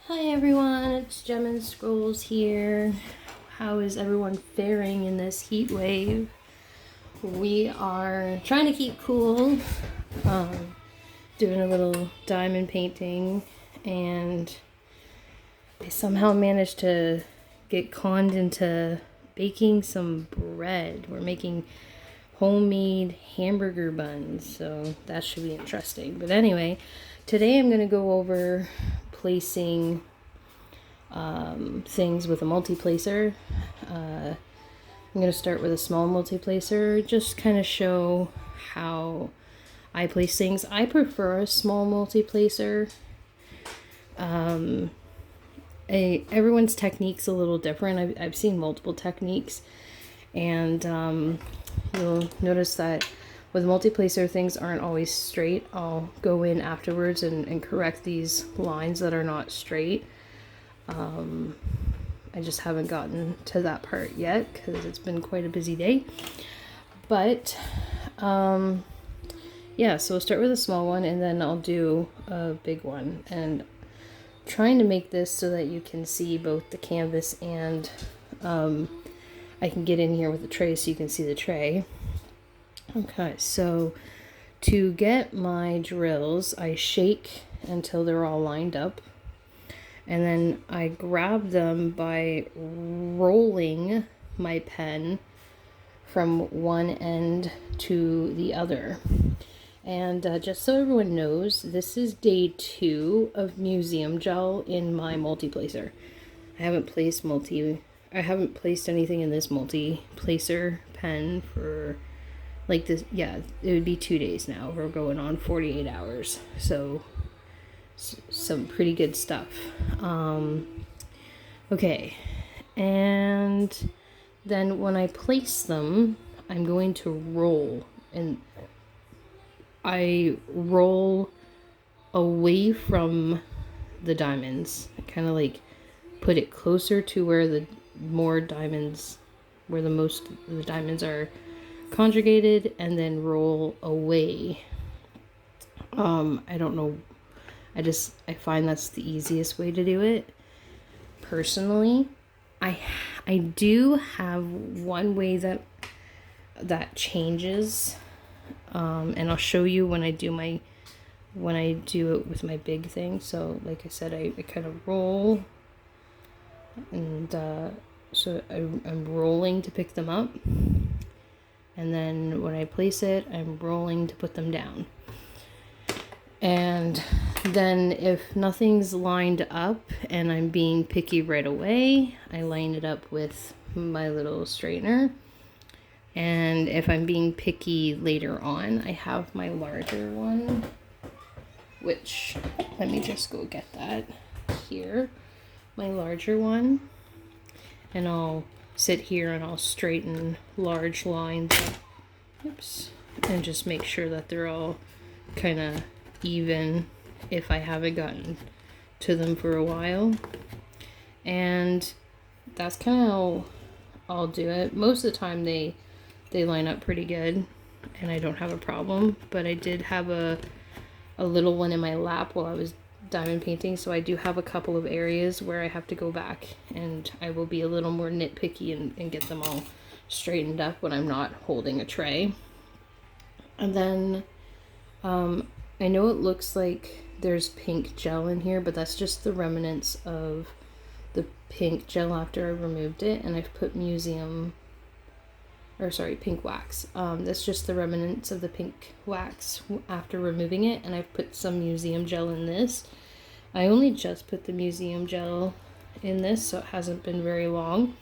Hi everyone, it's Gem and Scrolls here. How is everyone faring in this heat wave? We are trying to keep cool, doing a little diamond painting, and I somehow managed to get conned into baking some bread. We're making homemade hamburger buns, so that should be interesting. But anyway, today I'm going to go over placing things with a multiplacer. I'm going to start with a small multiplacer, just kind of show how I place things. I prefer a small multiplacer. Everyone's technique's a little different. I've seen multiple techniques, and you'll notice that with multiplacer things aren't always straight. I'll go in afterwards and correct these lines that are not straight. I just haven't gotten to that part yet because it's been quite a busy day. But yeah, so we'll start with a small one and then I'll do a big one. And trying to make this so that you can see both the canvas and I can get in here with the tray so you can see the tray. Okay, so to get my drills, I shake until they're all lined up. And then I grab them by rolling my pen from one end to the other. And just so everyone knows, this is day 2 of museum gel in my multiplacer. I haven't placed anything in this multiplacer pen for like this. Yeah, it would be 2 days now. We're going on 48 hours. So some pretty good stuff. Okay, and then when I place them, I'm going to roll, and I roll away from the diamonds. I kind of like put it closer to where the most of the diamonds are conjugated, and then roll away. I don't know. I find that's the easiest way to do it. Personally, I do have one way that changes, and I'll show you when I do it with my big thing. So like I said, I kind of roll, and so I'm rolling to pick them up, and then when I place it, I'm rolling to put them down. And then if nothing's lined up and I'm being picky right away, I line it up with my little straightener. And if I'm being picky later on, I have my larger one, which, let me just go get that here, my larger one. And I'll sit here and I'll straighten large lines up. Oops. And just make sure that they're all kind of even if I haven't gotten to them for a while. And that's kind of how I'll do it. Most of the time they line up pretty good and I don't have a problem, but I did have a little one in my lap while I was diamond painting, so I do have a couple of areas where I have to go back and I will be a little more nitpicky and get them all straightened up when I'm not holding a tray. And then I know it looks like there's pink gel in here, but that's just the remnants of the pink gel after I removed it, and I've put pink wax. That's just the remnants of the pink wax after removing it, and I've put some museum gel in this. I only just put the museum gel in this, so it hasn't been very long.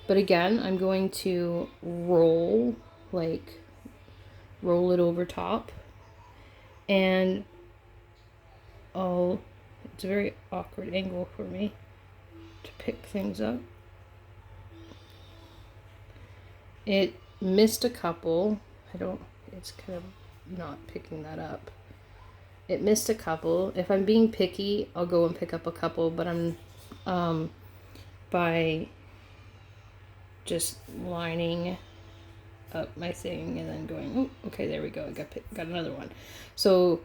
But again, I'm going to roll it over top. And it's a very awkward angle for me to pick things up. It missed a couple. It's kind of not picking that up. It missed a couple. If I'm being picky, I'll go and pick up a couple, but I'm by just lining up my thing and then going, oh, okay, there we go. I got another one. So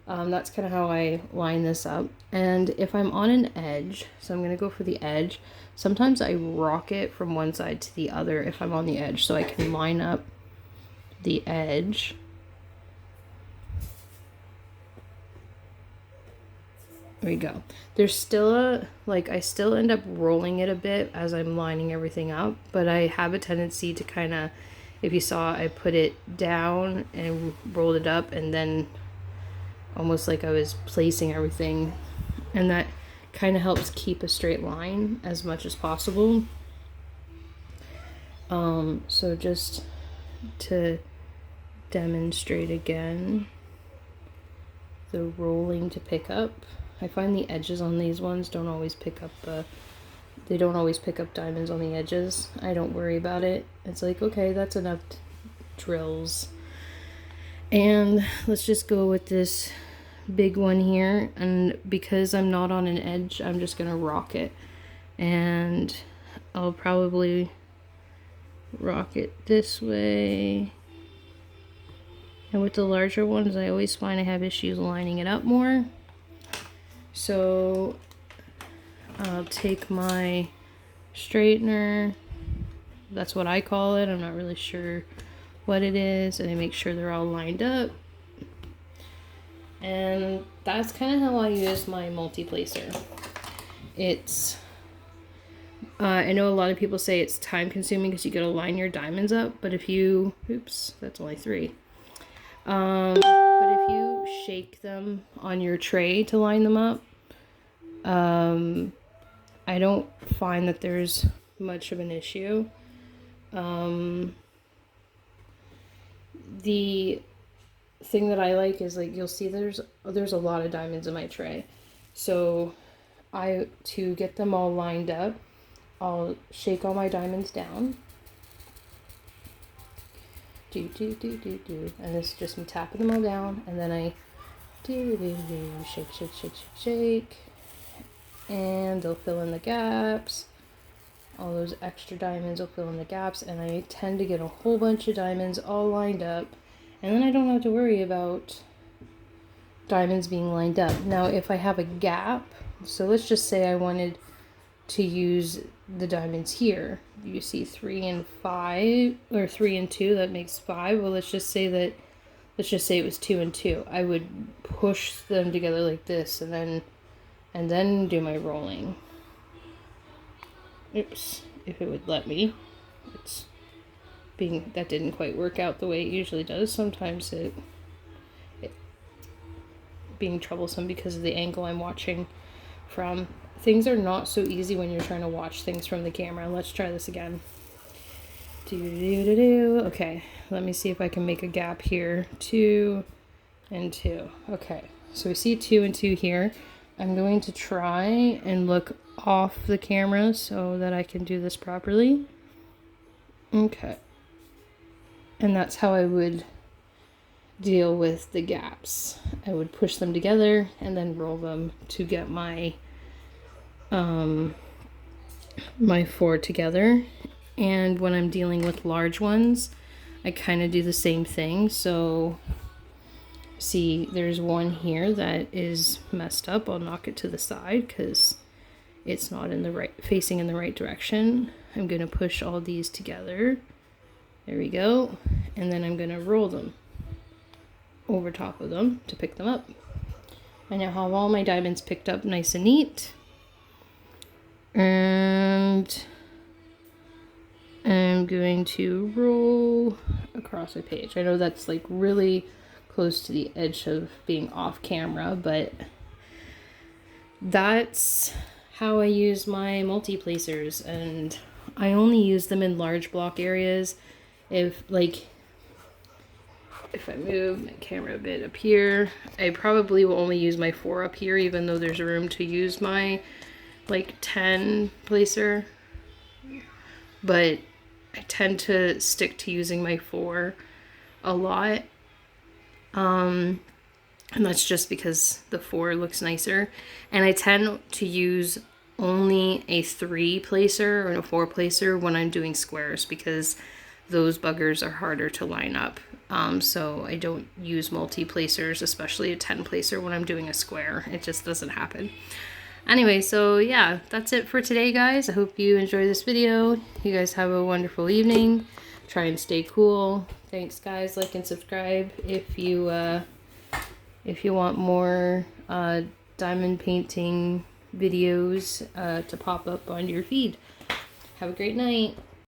That's kind of how I line this up. And if I'm on an edge, so I'm going to go for the edge, sometimes I rock it from one side to the other if I'm on the edge, so I can line up the edge. There we go. There's still a, like, I still end up rolling it a bit as I'm lining everything up, but I have a tendency to kind of, if you saw, I put it down and rolled it up, and then almost like I was placing everything, and that kind of helps keep a straight line as much as possible. So just to demonstrate again, the rolling to pick up. I find the edges on these ones don't always pick up they don't always pick up diamonds on the edges. I don't worry about it. It's like, okay, that's enough drills. And let's just go with this big one here, and because I'm not on an edge, I'm just gonna rock it, and I'll probably rock it this way. And with the larger ones, I always find I have issues lining it up more. So I'll take my straightener, that's what I call it, I'm not really sure what it is, and I make sure they're all lined up. And that's kind of how I use my multiplacer. It's, I know a lot of people say it's time consuming because you gotta line your diamonds up, but if you, oops, that's only 3. But if you shake them on your tray to line them up, I don't find that there's much of an issue. The thing that I like is, like, you'll see there's a lot of diamonds in my tray, so to get them all lined up, I'll shake all my diamonds down, and this is just me tapping them all down, and then I shake, and they'll fill in the gaps. All those extra diamonds will fill in the gaps, and I tend to get a whole bunch of diamonds all lined up, and then I don't have to worry about diamonds being lined up. Now, if I have a gap, so let's just say I wanted to use the diamonds here. You see 3 and 5, or 3 and 2, that makes 5. Well, let's just say it was 2 and 2. I would push them together like this, and then do my rolling. Oops, if it would let me. That didn't quite work out the way it usually does. Sometimes it being troublesome because of the angle I'm watching from. Things are not so easy when you're trying to watch things from the camera. Let's try this again. Okay, let me see if I can make a gap here. 2 and 2. Okay, so we see 2 and 2 here. I'm going to try and look off the camera so that I can do this properly. Okay. And that's how I would deal with the gaps. I would push them together and then roll them to get my my 4 together. And when I'm dealing with large ones, I kind of do the same thing. So see, there's one here that is messed up. I'll knock it to the side because it's not facing in the right direction. I'm going to push all these together. There we go. And then I'm going to roll them over top of them to pick them up. I now have all my diamonds picked up nice and neat. And I'm going to roll across the page. I know that's like really close to the edge of being off camera, but that's how I use my multiplacers, and I only use them in large block areas. If I move my camera a bit up here, I probably will only use my 4 up here, even though there's room to use my like 10 placer, but I tend to stick to using my 4 a lot. And that's just because the 4 looks nicer. And I tend to use only a 3 placer or a 4 placer when I'm doing squares, because those buggers are harder to line up. So I don't use multi-placers, especially a 10 placer when I'm doing a square. It just doesn't happen. Anyway, so yeah, that's it for today, guys. I hope you enjoyed this video. You guys have a wonderful evening. Try and stay cool. Thanks, guys. Like and subscribe if you want more diamond painting videos to pop up on your feed. Have a great night.